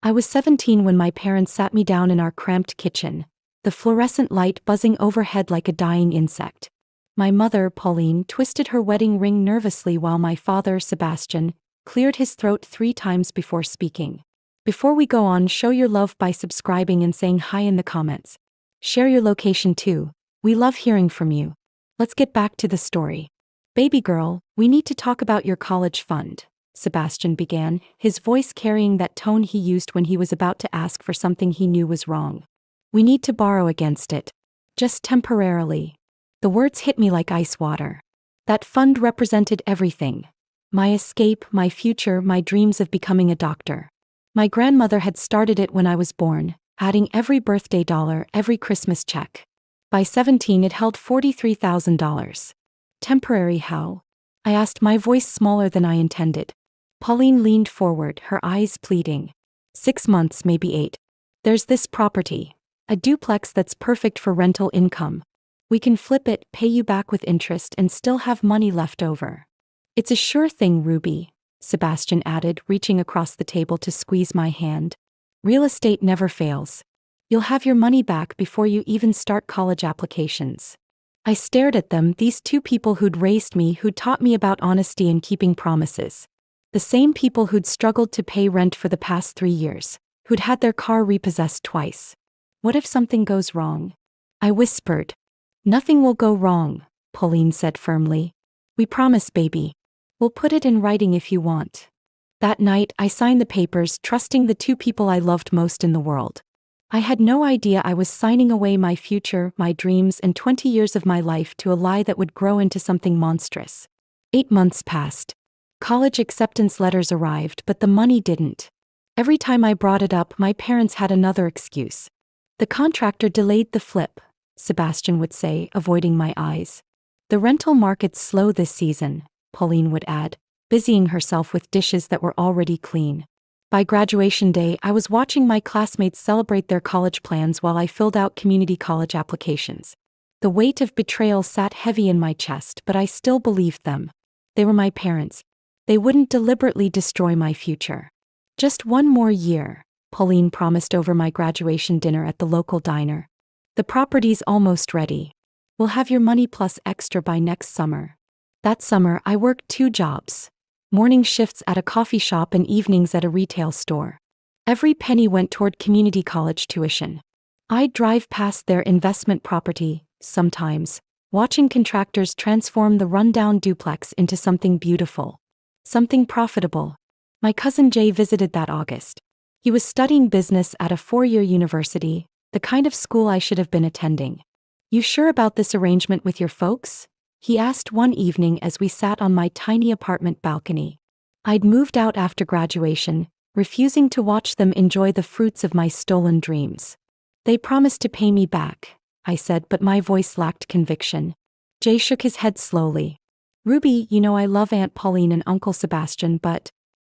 I was 17 when my parents sat me down in our cramped kitchen, the fluorescent light buzzing overhead like a dying insect. My mother, Pauline, twisted her wedding ring nervously while my father, Sebastian, cleared his throat 3 times before speaking. Before we go on, show your love by subscribing and saying hi in the comments. Share your location too. We love hearing from you. Let's get back to the story. Baby girl, we need to talk about your college fund, Sebastian began, his voice carrying that tone he used when he was about to ask for something he knew was wrong. We need to borrow against it. Just temporarily. The words hit me like ice water. That fund represented everything. My escape, my future, my dreams of becoming a doctor. My grandmother had started it when I was born, adding every birthday dollar, every Christmas check. By 17 it held $43,000. Temporary how? I asked, my voice smaller than I intended. Pauline leaned forward, her eyes pleading. 6 months, maybe 8. There's this property. A duplex that's perfect for rental income. We can flip it, pay you back with interest, and still have money left over. It's a sure thing, Ruby, Sebastian added, reaching across the table to squeeze my hand. Real estate never fails. You'll have your money back before you even start college applications. I stared at them, these 2 people who'd raised me, who'd taught me about honesty and keeping promises. The same people who'd struggled to pay rent for the past 3 years, who'd had their car repossessed twice. What if something goes wrong? I whispered. Nothing will go wrong, Pauline said firmly. We promise, baby. We'll put it in writing if you want. That night, I signed the papers, trusting the 2 people I loved most in the world. I had no idea I was signing away my future, my dreams, and 20 years of my life to a lie that would grow into something monstrous. 8 months passed. College acceptance letters arrived, but the money didn't. Every time I brought it up, my parents had another excuse. The contractor delayed the flip, Sebastian would say, avoiding my eyes. The rental market's slow this season, Pauline would add, busying herself with dishes that were already clean. By graduation day, I was watching my classmates celebrate their college plans while I filled out community college applications. The weight of betrayal sat heavy in my chest, but I still believed them. They were my parents. They wouldn't deliberately destroy my future. Just 1 more year, Pauline promised over my graduation dinner at the local diner. The property's almost ready. We'll have your money plus extra by next summer. That summer, I worked 2 jobs. Morning shifts at a coffee shop and evenings at a retail store. Every penny went toward community college tuition. I'd drive past their investment property, sometimes, watching contractors transform the rundown duplex into something beautiful. Something profitable. My cousin Jay visited that August. He was studying business at a 4-year university, the kind of school I should have been attending. You sure about this arrangement with your folks? He asked one evening as we sat on my tiny apartment balcony. I'd moved out after graduation, refusing to watch them enjoy the fruits of my stolen dreams. They promised to pay me back, I said, but my voice lacked conviction. Jay shook his head slowly. Ruby, you know I love Aunt Pauline and Uncle Sebastian, but...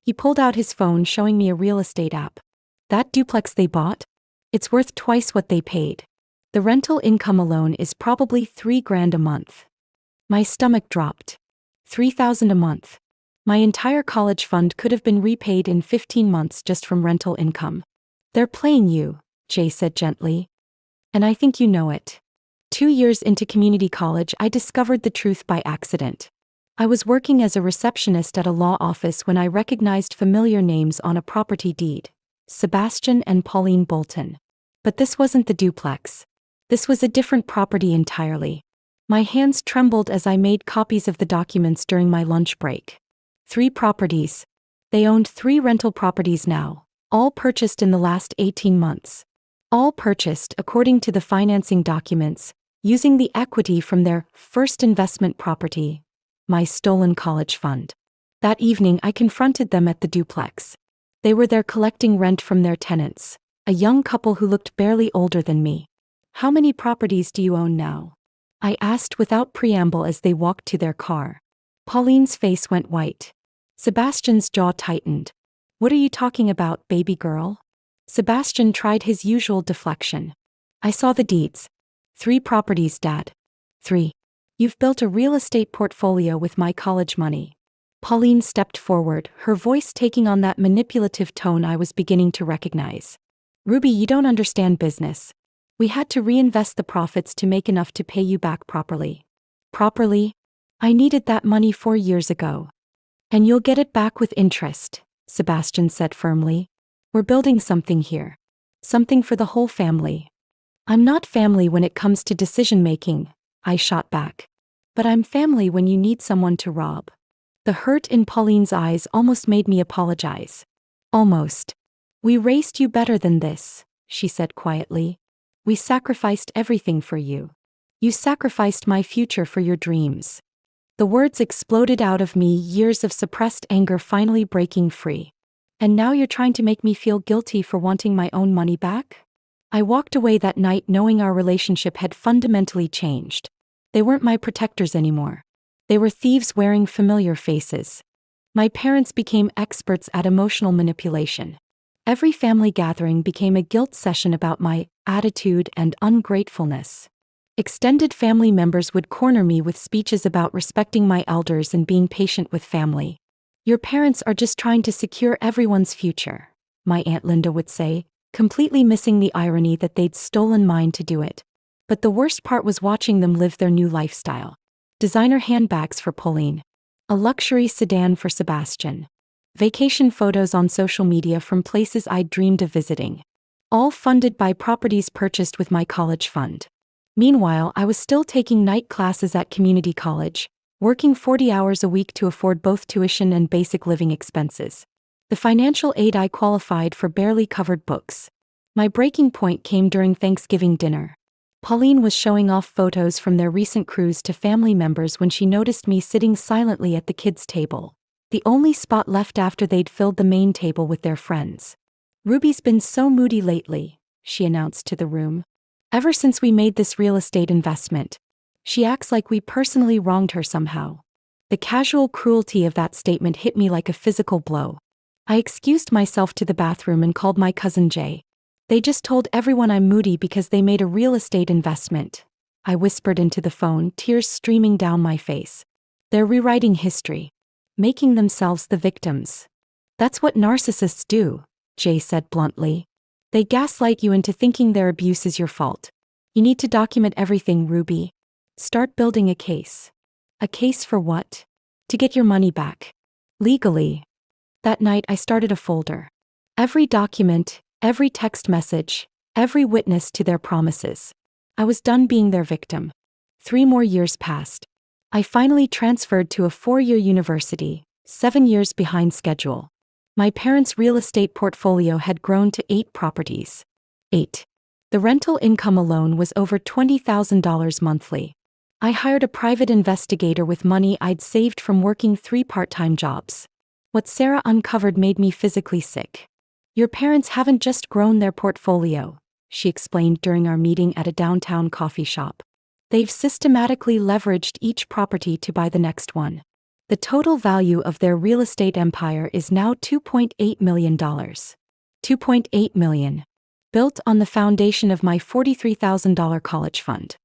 He pulled out his phone, showing me a real estate app. That duplex they bought? It's worth twice what they paid. The rental income alone is probably $3,000 a month. My stomach dropped. $3,000 a month. My entire college fund could have been repaid in 15 months just from rental income. They're playing you, Jay said gently. And I think you know it. 2 years into community college, I discovered the truth by accident. I was working as a receptionist at a law office when I recognized familiar names on a property deed. Sebastian and Pauline Bolton. But this wasn't the duplex. This was a different property entirely. My hands trembled as I made copies of the documents during my lunch break. 3 properties. They owned 3 rental properties now, all purchased in the last 18 months. All purchased, according to the financing documents, using the equity from their first investment property, my stolen college fund. That evening I confronted them at the duplex. They were there collecting rent from their tenants, a young couple who looked barely older than me. How many properties do you own now? I asked without preamble as they walked to their car. Pauline's face went white. Sebastian's jaw tightened. What are you talking about, baby girl? Sebastian tried his usual deflection. I saw the deeds. 3 properties, Dad. 3. You've built a real estate portfolio with my college money. Pauline stepped forward, her voice taking on that manipulative tone I was beginning to recognize. Ruby, you don't understand business. We had to reinvest the profits to make enough to pay you back properly. Properly? I needed that money 4 years ago. And you'll get it back with interest, Sebastian said firmly. We're building something here. Something for the whole family. I'm not family when it comes to decision-making, I shot back. But I'm family when you need someone to rob. The hurt in Pauline's eyes almost made me apologize. Almost. We raised you better than this, she said quietly. We sacrificed everything for you. You sacrificed my future for your dreams. The words exploded out of me, years of suppressed anger finally breaking free. And now you're trying to make me feel guilty for wanting my own money back? I walked away that night knowing our relationship had fundamentally changed. They weren't my protectors anymore. They were thieves wearing familiar faces. My parents became experts at emotional manipulation. Every family gathering became a guilt session about my attitude and ungratefulness. Extended family members would corner me with speeches about respecting my elders and being patient with family. Your parents are just trying to secure everyone's future, my Aunt Linda would say, completely missing the irony that they'd stolen mine to do it. But the worst part was watching them live their new lifestyle. Designer handbags for Pauline. A luxury sedan for Sebastian. Vacation photos on social media from places I'd dreamed of visiting. All funded by properties purchased with my college fund. Meanwhile, I was still taking night classes at community college, working 40 hours a week to afford both tuition and basic living expenses. The financial aid I qualified for barely covered books. My breaking point came during Thanksgiving dinner. Pauline was showing off photos from their recent cruise to family members when she noticed me sitting silently at the kids' table, the only spot left after they'd filled the main table with their friends. Ruby's been so moody lately, she announced to the room. Ever since we made this real estate investment. She acts like we personally wronged her somehow. The casual cruelty of that statement hit me like a physical blow. I excused myself to the bathroom and called my cousin Jay. They just told everyone I'm moody because they made a real estate investment. I whispered into the phone, tears streaming down my face. They're rewriting history. Making themselves the victims. That's what narcissists do, Jay said bluntly. They gaslight you into thinking their abuse is your fault. You need to document everything, Ruby. Start building a case. A case for what? To get your money back. Legally. That night I started a folder. Every document, every text message, every witness to their promises. I was done being their victim. 3 more years passed. I finally transferred to a 4-year university, 7 years behind schedule. My parents' real estate portfolio had grown to 8 properties. 8. The rental income alone was over $20,000 monthly. I hired a private investigator with money I'd saved from working 3 part-time jobs. What Sarah uncovered made me physically sick. Your parents haven't just grown their portfolio, she explained during our meeting at a downtown coffee shop. They've systematically leveraged each property to buy the next one. The total value of their real estate empire is now $2.8 million. $2.8 million. Built on the foundation of my $43,000 college fund.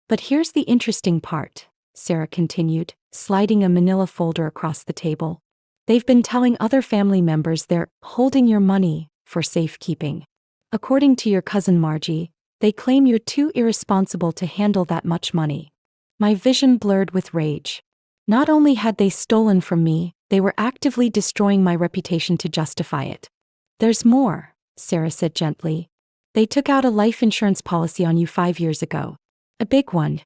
But here's the interesting part, Sarah continued, sliding a manila folder across the table. They've been telling other family members they're holding your money for safekeeping. According to your cousin Margie, they claim you're too irresponsible to handle that much money. My vision blurred with rage. Not only had they stolen from me, they were actively destroying my reputation to justify it. There's more, Sarah said gently. They took out a life insurance policy on you 5 years ago. A big one.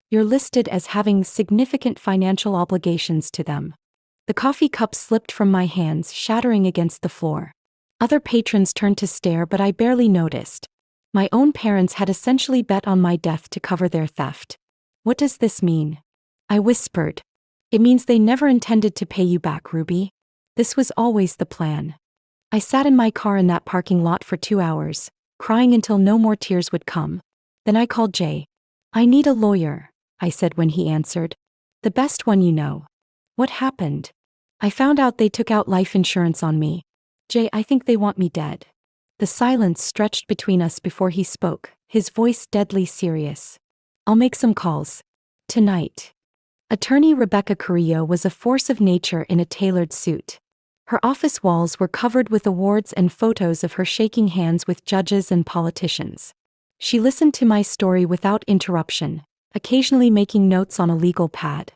You're listed as having significant financial obligations to them. The coffee cup slipped from my hands, shattering against the floor. Other patrons turned to stare, but I barely noticed. My own parents had essentially bet on my death to cover their theft. What does this mean? I whispered. It means they never intended to pay you back, Ruby. This was always the plan. I sat in my car in that parking lot for 2 hours, crying until no more tears would come. Then I called Jay. I need a lawyer, I said when he answered. The best one you know. What happened? I found out they took out life insurance on me. Jay, I think they want me dead. The silence stretched between us before he spoke, his voice deadly serious. I'll make some calls. Tonight. Attorney Rebecca Carrillo was a force of nature in a tailored suit. Her office walls were covered with awards and photos of her shaking hands with judges and politicians. She listened to my story without interruption, occasionally making notes on a legal pad.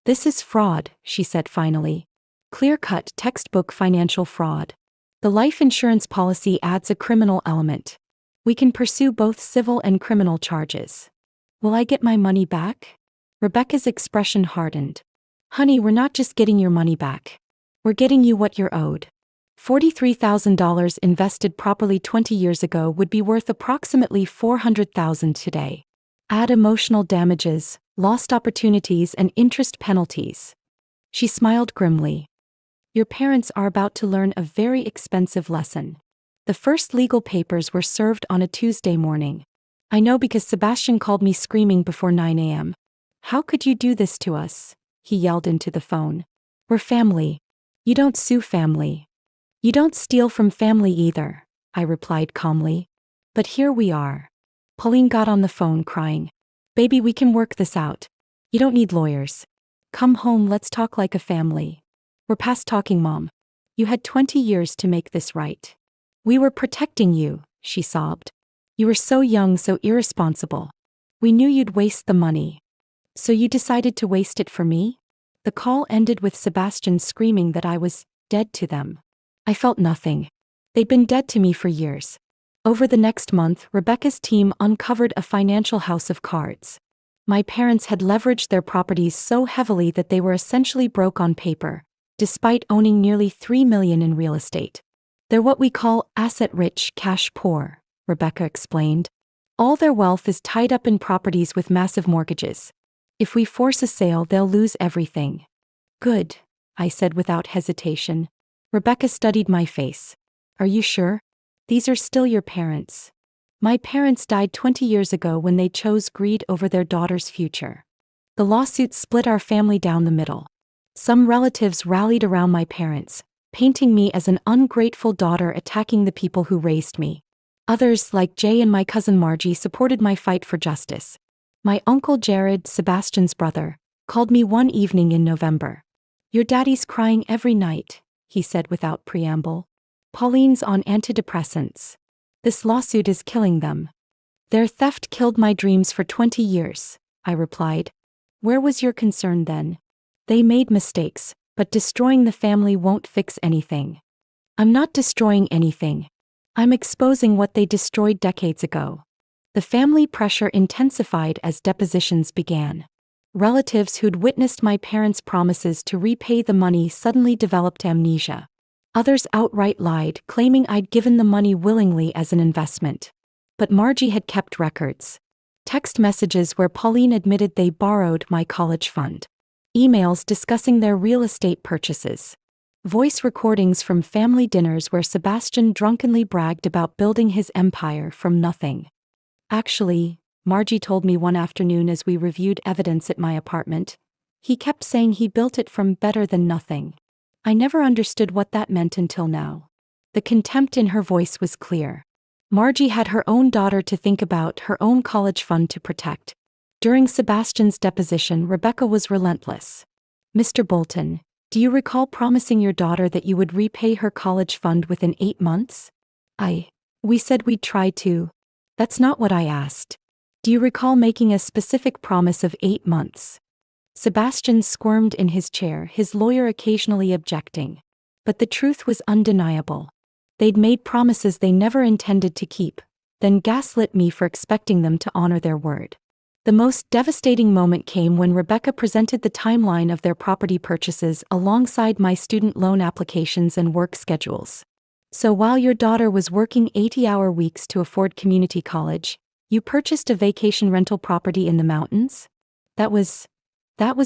"This is fraud," she said finally. "Clear-cut textbook financial fraud. The life insurance policy adds a criminal element. We can pursue both civil and criminal charges." "Will I get my money back?" Rebecca's expression hardened. "Honey, we're not just getting your money back. We're getting you what you're owed. $43,000 invested properly 20 years ago would be worth approximately $400,000 today. Add emotional damages, lost opportunities, and interest penalties." She smiled grimly. "Your parents are about to learn a very expensive lesson." The first legal papers were served on a Tuesday morning. "I know, because Sebastian called me screaming before 9 a.m. "How could you do this to us?" he yelled into the phone. "We're family. You don't sue family. You don't steal from family either," I replied calmly. "But here we are." Pauline got on the phone crying. "Baby, we can work this out. You don't need lawyers. Come home, let's talk like a family." "We're past talking, Mom. You had 20 years to make this right. We were protecting you," she sobbed. "You were so young, so irresponsible. We knew you'd waste the money. So you decided to waste it for me?" The call ended with Sebastian screaming that I was dead to them. I felt nothing. They'd been dead to me for years. Over the next month, Rebecca's team uncovered a financial house of cards. My parents had leveraged their properties so heavily that they were essentially broke on paper, despite owning nearly $3 million in real estate. "They're what we call asset-rich, cash-poor," Rebecca explained. "All their wealth is tied up in properties with massive mortgages. If we force a sale, they'll lose everything." "Good," I said without hesitation. Rebecca studied my face. "Are you sure? These are still your parents." "My parents died 20 years ago when they chose greed over their daughter's future. The lawsuit split our family down the middle. Some relatives rallied around my parents, painting me as an ungrateful daughter attacking the people who raised me. Others, like Jay and my cousin Margie, supported my fight for justice. My uncle Jared, Sebastian's brother, called me one evening in November. "Your daddy's crying every night," he said without preamble. "Pauline's on antidepressants. This lawsuit is killing them." "Their theft killed my dreams for 20 years, I replied. "Where was your concern then? They made mistakes, but destroying the family won't fix anything." "I'm not destroying anything. I'm exposing what they destroyed decades ago." The family pressure intensified as depositions began. Relatives who'd witnessed my parents' promises to repay the money suddenly developed amnesia. Others outright lied, claiming I'd given the money willingly as an investment. But Margie had kept records. Text messages where Pauline admitted they borrowed my college fund. Emails discussing their real estate purchases. Voice recordings from family dinners where Sebastian drunkenly bragged about building his empire from nothing. "Actually," Margie told me one afternoon as we reviewed evidence at my apartment, "he kept saying he built it from better than nothing." I never understood what that meant until now. The contempt in her voice was clear. Margie had her own daughter to think about, her own college fund to protect. During Sebastian's deposition, Rebecca was relentless. "Mr. Bolton, do you recall promising your daughter that you would repay her college fund within 8 months? We said we'd try to. That's not what I asked. Do you recall making a specific promise of 8 months? Sebastian squirmed in his chair, his lawyer occasionally objecting. But the truth was undeniable. They'd made promises they never intended to keep, then gaslit me for expecting them to honor their word. The most devastating moment came when Rebecca presented the timeline of their property purchases alongside my student loan applications and work schedules. "So while your daughter was working 80-hour weeks to afford community college, you purchased a vacation rental property in the mountains? That was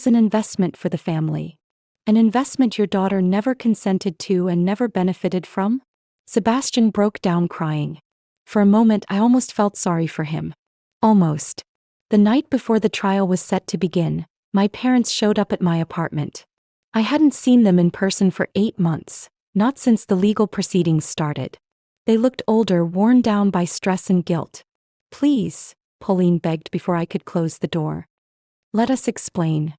an investment for the family. An investment your daughter never consented to and never benefited from?" Sebastian broke down crying. For a moment I almost felt sorry for him. Almost. The night before the trial was set to begin, my parents showed up at my apartment. I hadn't seen them in person for 8 months. Not since the legal proceedings started. They looked older, worn down by stress and guilt. "Please," Pauline begged before I could close the door. "Let us explain."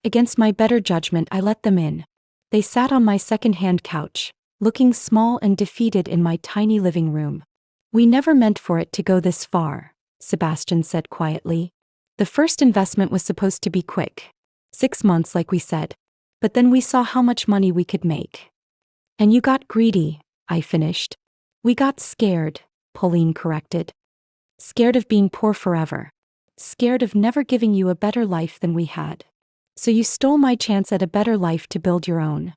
Against my better judgment, I let them in. They sat on my second-hand couch, looking small and defeated in my tiny living room. We never meant for it to go this far, Sebastian said quietly. The first investment was supposed to be quick. 6 months, like we said. But then we saw how much money we could make. And you got greedy, I finished. We got scared, Pauline corrected. Scared of being poor forever. Scared of never giving you a better life than we had. So you stole my chance at a better life to build your own.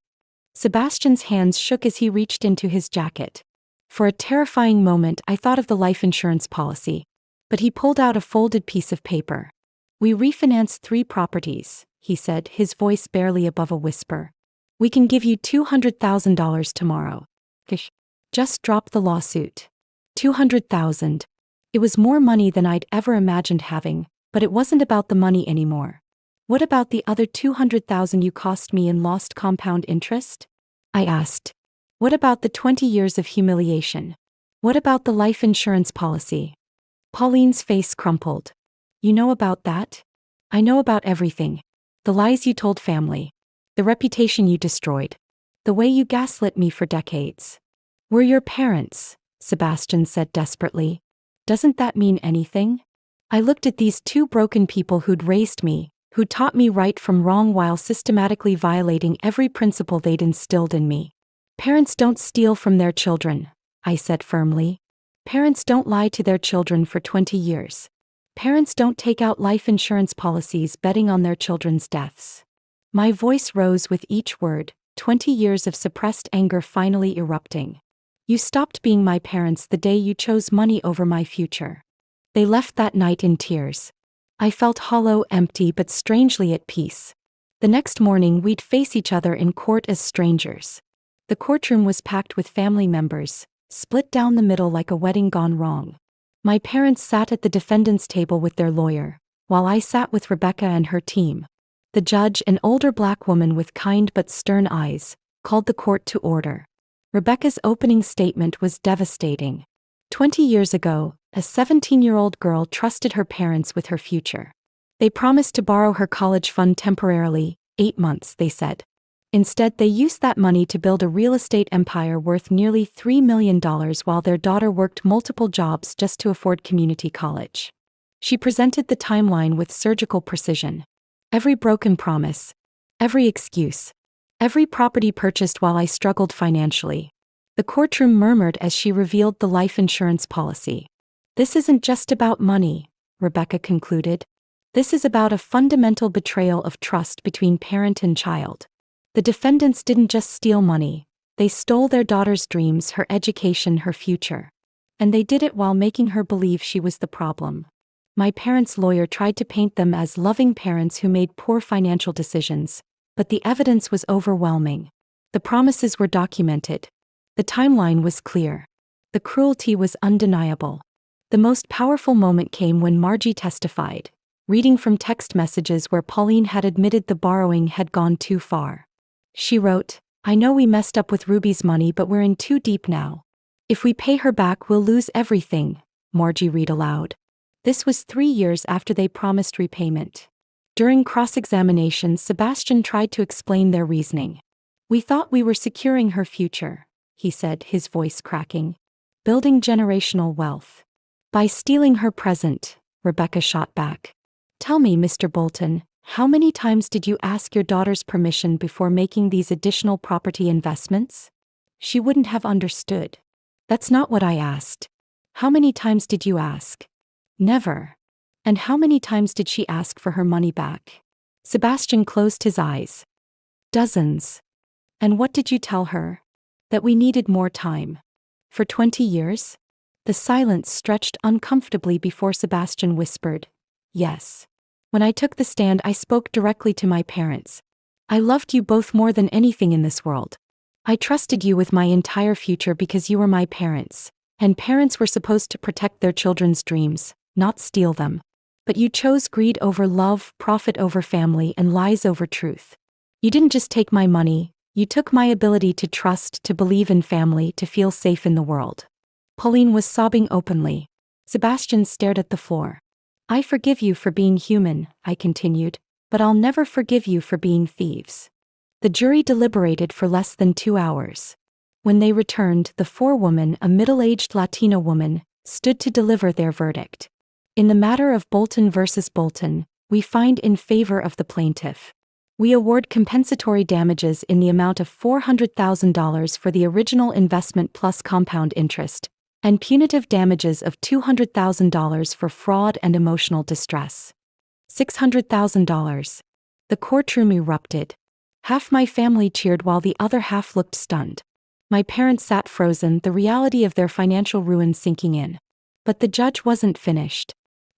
Sebastian's hands shook as he reached into his jacket. For a terrifying moment, I thought of the life insurance policy. But he pulled out a folded piece of paper. We refinanced 3 properties, he said, his voice barely above a whisper. We can give you $200,000 tomorrow. Just drop the lawsuit. $200,000. It was more money than I'd ever imagined having, but it wasn't about the money anymore. What about the other $200,000 you cost me in lost compound interest? I asked. What about the 20 years of humiliation? What about the life insurance policy? Pauline's face crumpled. You know about that? I know about everything. The lies you told family. The reputation you destroyed. The way you gaslit me for decades. We're your parents, Sebastian said desperately. Doesn't that mean anything? I looked at these 2 broken people who'd raised me, who taught me right from wrong while systematically violating every principle they'd instilled in me. Parents don't steal from their children, I said firmly. Parents don't lie to their children for 20 years. Parents don't take out life insurance policies betting on their children's deaths. My voice rose with each word, 20 years of suppressed anger finally erupting. You stopped being my parents the day you chose money over my future. They left that night in tears. I felt hollow, empty, but strangely at peace. The next morning we'd face each other in court as strangers. The courtroom was packed with family members, split down the middle like a wedding gone wrong. My parents sat at the defendant's table with their lawyer, while I sat with Rebecca and her team. The judge, an older black woman with kind but stern eyes, called the court to order. Rebecca's opening statement was devastating. 20 years ago, a 17-year-old girl trusted her parents with her future. They promised to borrow her college fund temporarily, 8 months, they said. Instead, they used that money to build a real estate empire worth nearly $3 million while their daughter worked multiple jobs just to afford community college. She presented the timeline with surgical precision. Every broken promise, every excuse, every property purchased while I struggled financially. The courtroom murmured as she revealed the life insurance policy. This isn't just about money, Rebecca concluded. This is about a fundamental betrayal of trust between parent and child. The defendants didn't just steal money, they stole their daughter's dreams, her education, her future. And they did it while making her believe she was the problem. My parents' lawyer tried to paint them as loving parents who made poor financial decisions, but the evidence was overwhelming. The promises were documented. The timeline was clear. The cruelty was undeniable. The most powerful moment came when Margie testified, reading from text messages where Pauline had admitted the borrowing had gone too far. She wrote, I know we messed up with Ruby's money, but we're in too deep now. If we pay her back, we'll lose everything, Margie read aloud. This was 3 years after they promised repayment. During cross-examination, Sebastian tried to explain their reasoning. We thought we were securing her future, he said, his voice cracking. Building generational wealth. By stealing her present, Rebecca shot back. Tell me, Mr. Bolton, how many times did you ask your daughter's permission before making these additional property investments? She wouldn't have understood. That's not what I asked. How many times did you ask? Never. And how many times did she ask for her money back? Sebastian closed his eyes. Dozens. And what did you tell her? That we needed more time. For 20 years? The silence stretched uncomfortably before Sebastian whispered, yes. When I took the stand, I spoke directly to my parents. I loved you both more than anything in this world. I trusted you with my entire future because you were my parents, and parents were supposed to protect their children's dreams, not steal them. But you chose greed over love, profit over family, and lies over truth. You didn't just take my money, you took my ability to trust, to believe in family, to feel safe in the world. Pauline was sobbing openly. Sebastian stared at the floor. I forgive you for being human, I continued. but I'll never forgive you for being thieves." The jury deliberated for less than 2 hours. When they returned, the forewoman, a middle-aged Latina woman, stood to deliver their verdict. In the matter of Bolton versus Bolton, we find in favor of the plaintiff. We award compensatory damages in the amount of $400,000 for the original investment plus compound interest, and punitive damages of $200,000 for fraud and emotional distress. $600,000. The courtroom erupted. Half my family cheered while the other half looked stunned. My parents sat frozen, the reality of their financial ruin sinking in. But the judge wasn't finished.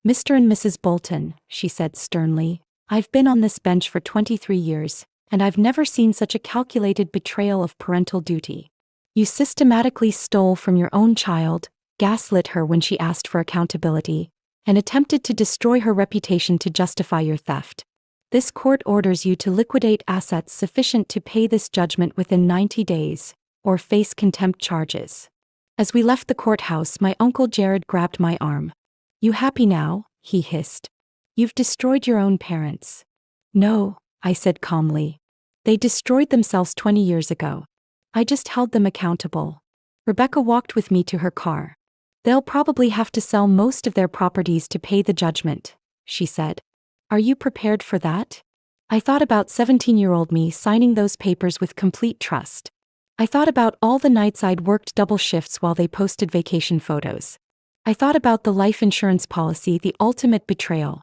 "Mr. and Mrs. Bolton," she said sternly, "I've been on this bench for 23 years, and I've never seen such a calculated betrayal of parental duty. You systematically stole from your own child, gaslit her when she asked for accountability, and attempted to destroy her reputation to justify your theft. This court orders you to liquidate assets sufficient to pay this judgment within 90 days, or face contempt charges." As we left the courthouse, my Uncle Jared grabbed my arm. "You happy now?" he hissed. "You've destroyed your own parents." "No," I said calmly. "They destroyed themselves 20 years ago. I just held them accountable." Rebecca walked with me to her car. "They'll probably have to sell most of their properties to pay the judgment," she said. "Are you prepared for that?" I thought about 17-year-old me signing those papers with complete trust. I thought about all the nights I'd worked double shifts while they posted vacation photos. I thought about the life insurance policy, the ultimate betrayal.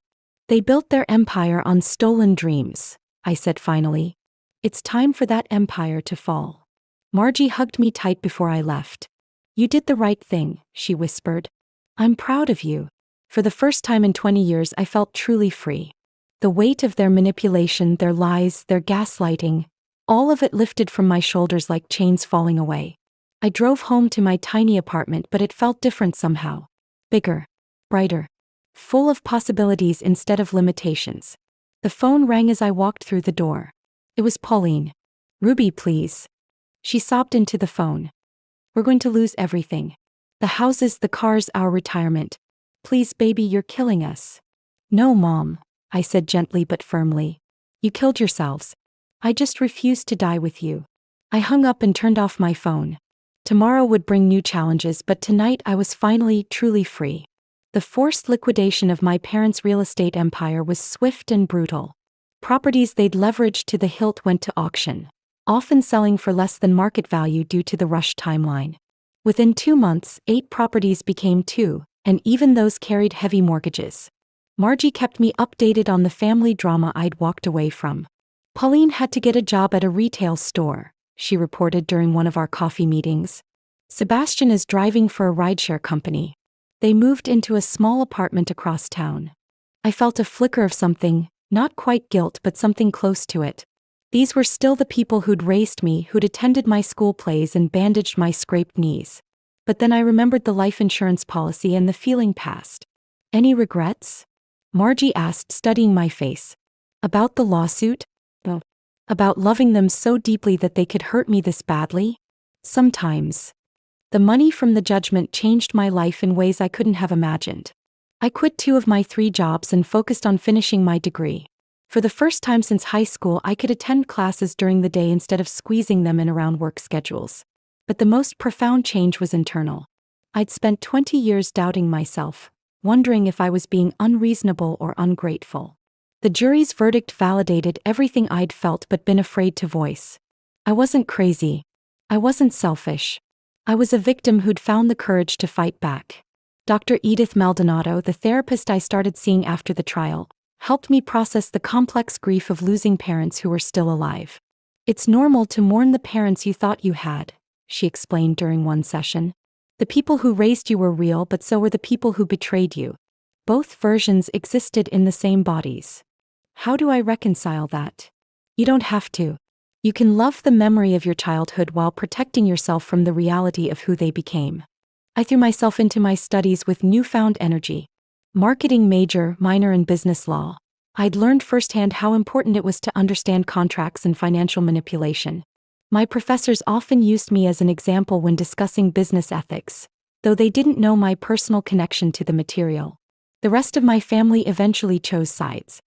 "They built their empire on stolen dreams," I said finally. "It's time for that empire to fall." Margie hugged me tight before I left. "You did the right thing," she whispered. "I'm proud of you." For the first time in 20 years, I felt truly free. The weight of their manipulation, their lies, their gaslighting, all of it lifted from my shoulders like chains falling away. I drove home to my tiny apartment, but it felt different somehow. Bigger, brighter, full of possibilities instead of limitations. The phone rang as I walked through the door. It was Pauline. "Ruby, please." She sobbed into the phone. "We're going to lose everything. The houses, the cars, our retirement. Please, baby, you're killing us." "No, Mom," I said gently but firmly. "You killed yourselves. I just refused to die with you." I hung up and turned off my phone. Tomorrow would bring new challenges, but tonight I was finally, truly free. The forced liquidation of my parents' real estate empire was swift and brutal. Properties they'd leveraged to the hilt went to auction, often selling for less than market value due to the rush timeline. Within 2 months, 8 properties became 2, and even those carried heavy mortgages. Margie kept me updated on the family drama I'd walked away from. "Pauline had to get a job at a retail store," she reported during one of our coffee meetings. "Sebastian is driving for a rideshare company. They moved into a small apartment across town." I felt a flicker of something, not quite guilt but something close to it. These were still the people who'd raised me, who'd attended my school plays and bandaged my scraped knees. But then I remembered the life insurance policy and the feeling passed. "Any regrets?" Margie asked, studying my face. "About the lawsuit? Oh. About loving them so deeply that they could hurt me this badly? Sometimes. The money from the judgment changed my life in ways I couldn't have imagined. I quit 2 of my 3 jobs and focused on finishing my degree. For the first time since high school, I could attend classes during the day instead of squeezing them in around work schedules. But the most profound change was internal. I'd spent 20 years doubting myself, wondering if I was being unreasonable or ungrateful. The jury's verdict validated everything I'd felt but been afraid to voice. I wasn't crazy. I wasn't selfish. I was a victim who'd found the courage to fight back. Dr. Edith Maldonado, the therapist I started seeing after the trial, helped me process the complex grief of losing parents who were still alive. "It's normal to mourn the parents you thought you had," she explained during one session. "The people who raised you were real, but so were the people who betrayed you. Both versions existed in the same bodies. How do I reconcile that? You don't have to. You can love the memory of your childhood while protecting yourself from the reality of who they became." I threw myself into my studies with newfound energy. Marketing major, minor in business law. I'd learned firsthand how important it was to understand contracts and financial manipulation. My professors often used me as an example when discussing business ethics, though they didn't know my personal connection to the material. The rest of my family eventually chose sides.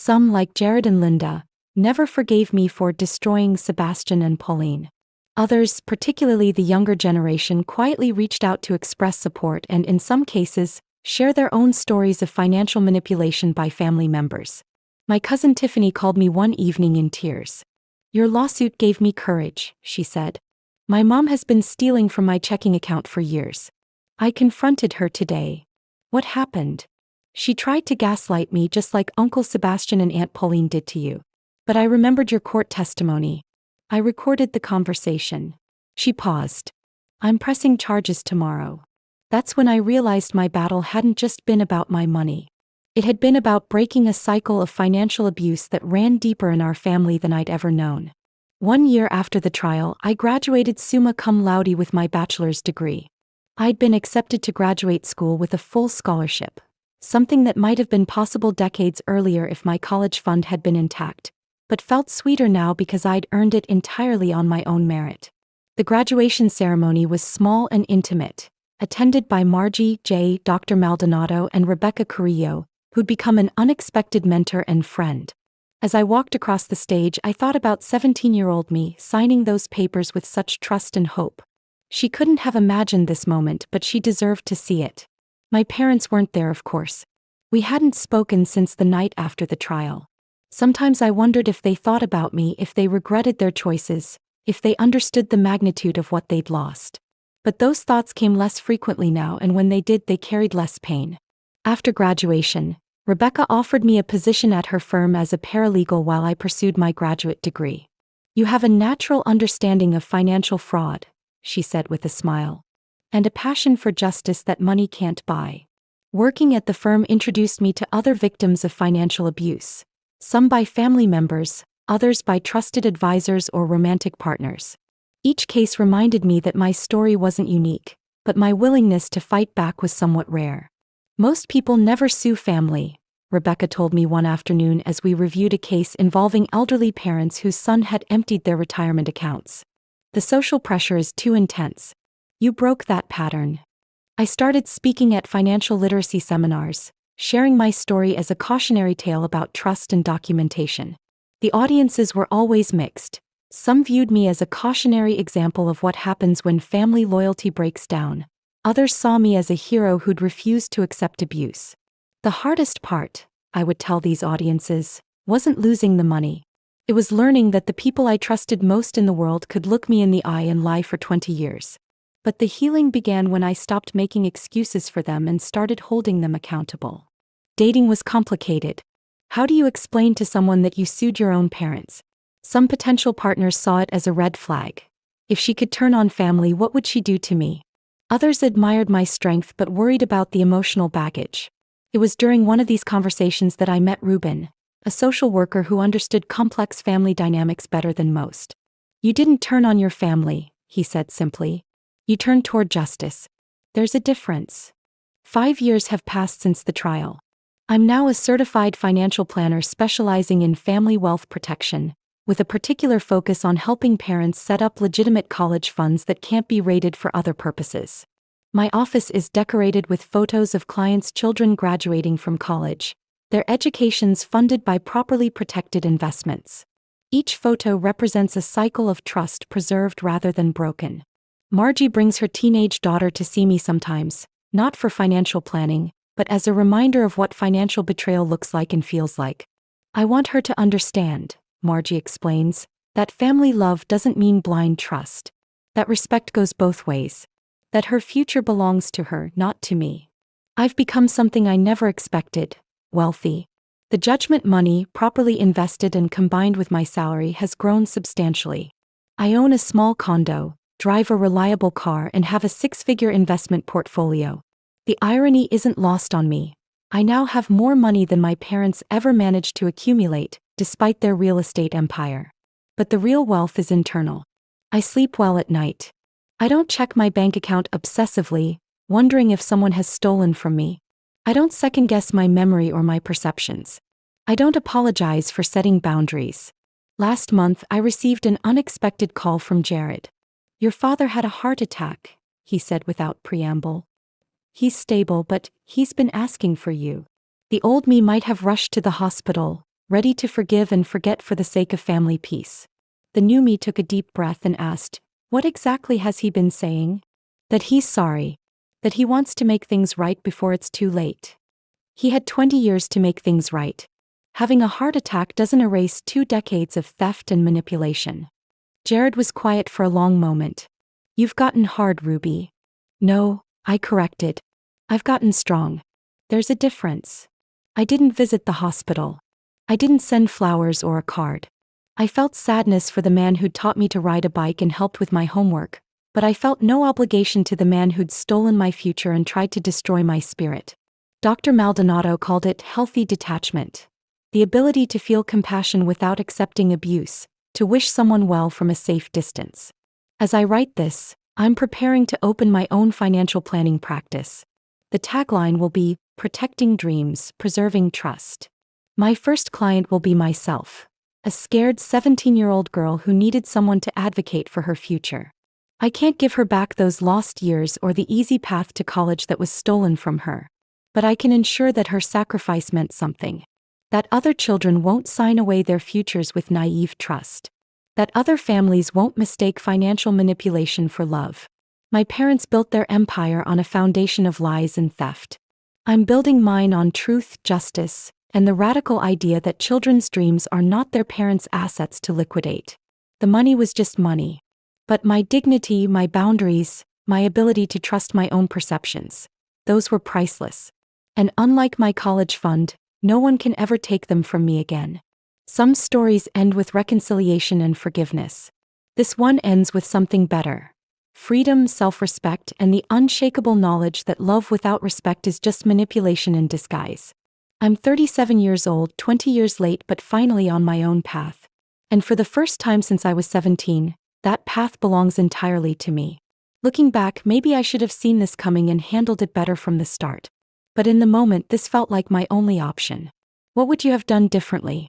Some, like Jared and Linda, never forgave me for destroying Sebastian and Pauline. Others, particularly the younger generation, quietly reached out to express support and, in some cases, share their own stories of financial manipulation by family members. My cousin Tiffany called me one evening in tears. "Your lawsuit gave me courage," she said. "My mom has been stealing from my checking account for years. I confronted her today." "What happened?" "She tried to gaslight me just like Uncle Sebastian and Aunt Pauline did to you. But I remembered your court testimony. I recorded the conversation." She paused. "I'm pressing charges tomorrow." That's when I realized my battle hadn't just been about my money. It had been about breaking a cycle of financial abuse that ran deeper in our family than I'd ever known. 1 year after the trial, I graduated summa cum laude with my bachelor's degree. I'd been accepted to graduate school with a full scholarship, something that might have been possible decades earlier if my college fund had been intact, but felt sweeter now because I'd earned it entirely on my own merit. The graduation ceremony was small and intimate, attended by Margie J., Dr. Maldonado, and Rebecca Carrillo, who'd become an unexpected mentor and friend. As I walked across the stage, I thought about 17-year-old me signing those papers with such trust and hope. She couldn't have imagined this moment, but she deserved to see it. My parents weren't there, of course. We hadn't spoken since the night after the trial. Sometimes I wondered if they thought about me, if they regretted their choices, if they understood the magnitude of what they'd lost. But those thoughts came less frequently now, and when they did, they carried less pain. After graduation, Rebecca offered me a position at her firm as a paralegal while I pursued my graduate degree. "You have a natural understanding of financial fraud," she said with a smile, "and a passion for justice that money can't buy." Working at the firm introduced me to other victims of financial abuse, some by family members, others by trusted advisors or romantic partners. Each case reminded me that my story wasn't unique, but my willingness to fight back was somewhat rare. "Most people never sue family," Rebecca told me one afternoon as we reviewed a case involving elderly parents whose son had emptied their retirement accounts. "The social pressure is too intense. You broke that pattern." I started speaking at financial literacy seminars, sharing my story as a cautionary tale about trust and documentation. The audiences were always mixed. Some viewed me as a cautionary example of what happens when family loyalty breaks down. Others saw me as a hero who'd refused to accept abuse. "The hardest part," I would tell these audiences, "wasn't losing the money. It was learning that the people I trusted most in the world could look me in the eye and lie for 20 years. But the healing began when I stopped making excuses for them and started holding them accountable." Dating was complicated. How do you explain to someone that you sued your own parents? Some potential partners saw it as a red flag. If she could turn on family, what would she do to me? Others admired my strength but worried about the emotional baggage. It was during one of these conversations that I met Ruben, a social worker who understood complex family dynamics better than most. "You didn't turn on your family," he said simply. "You turned toward justice. There's a difference." 5 years have passed since the trial. I'm now a certified financial planner specializing in family wealth protection, with a particular focus on helping parents set up legitimate college funds that can't be raided for other purposes. My office is decorated with photos of clients' children graduating from college, their educations funded by properly protected investments. Each photo represents a cycle of trust preserved rather than broken. Margie brings her teenage daughter to see me sometimes, not for financial planning, but as a reminder of what financial betrayal looks like and feels like. "I want her to understand," Margie explains, "that family love doesn't mean blind trust. That respect goes both ways. That her future belongs to her, not to me." I've become something I never expected: wealthy. The judgment money, properly invested and combined with my salary, has grown substantially. I own a small condo, drive a reliable car, and have a 6-figure investment portfolio. The irony isn't lost on me. I now have more money than my parents ever managed to accumulate, despite their real estate empire. But the real wealth is internal. I sleep well at night. I don't check my bank account obsessively, wondering if someone has stolen from me. I don't second-guess my memory or my perceptions. I don't apologize for setting boundaries. Last month, I received an unexpected call from Jared. "Your father had a heart attack," he said without preamble. "He's stable, but he's been asking for you." The old me might have rushed to the hospital, ready to forgive and forget for the sake of family peace. The new me took a deep breath and asked, what exactly has he been saying? That he's sorry. That he wants to make things right before it's too late. He had 20 years to make things right. Having a heart attack doesn't erase 2 decades of theft and manipulation. Jared was quiet for a long moment. You've gotten hard, Ruby. No, I corrected. I've gotten strong. There's a difference. I didn't visit the hospital. I didn't send flowers or a card. I felt sadness for the man who'd taught me to ride a bike and helped with my homework, but I felt no obligation to the man who'd stolen my future and tried to destroy my spirit. Dr. Maldonado called it healthy detachment. The ability to feel compassion without accepting abuse, to wish someone well from a safe distance. As I write this, I'm preparing to open my own financial planning practice. The tagline will be, protecting dreams, preserving trust. My first client will be myself, a scared 17-year-old girl who needed someone to advocate for her future. I can't give her back those lost years or the easy path to college that was stolen from her. But I can ensure that her sacrifice meant something. That other children won't sign away their futures with naive trust. That other families won't mistake financial manipulation for love. My parents built their empire on a foundation of lies and theft. I'm building mine on truth, justice, and the radical idea that children's dreams are not their parents' assets to liquidate. The money was just money. But my dignity, my boundaries, my ability to trust my own perceptions, those were priceless. And unlike my college fund, no one can ever take them from me again. Some stories end with reconciliation and forgiveness. This one ends with something better. Freedom, self-respect, and the unshakable knowledge that love without respect is just manipulation in disguise. I'm 37 years old, 20 years late, but finally on my own path. And for the first time since I was 17, that path belongs entirely to me. Looking back, maybe I should have seen this coming and handled it better from the start. But in the moment, this felt like my only option. What would you have done differently?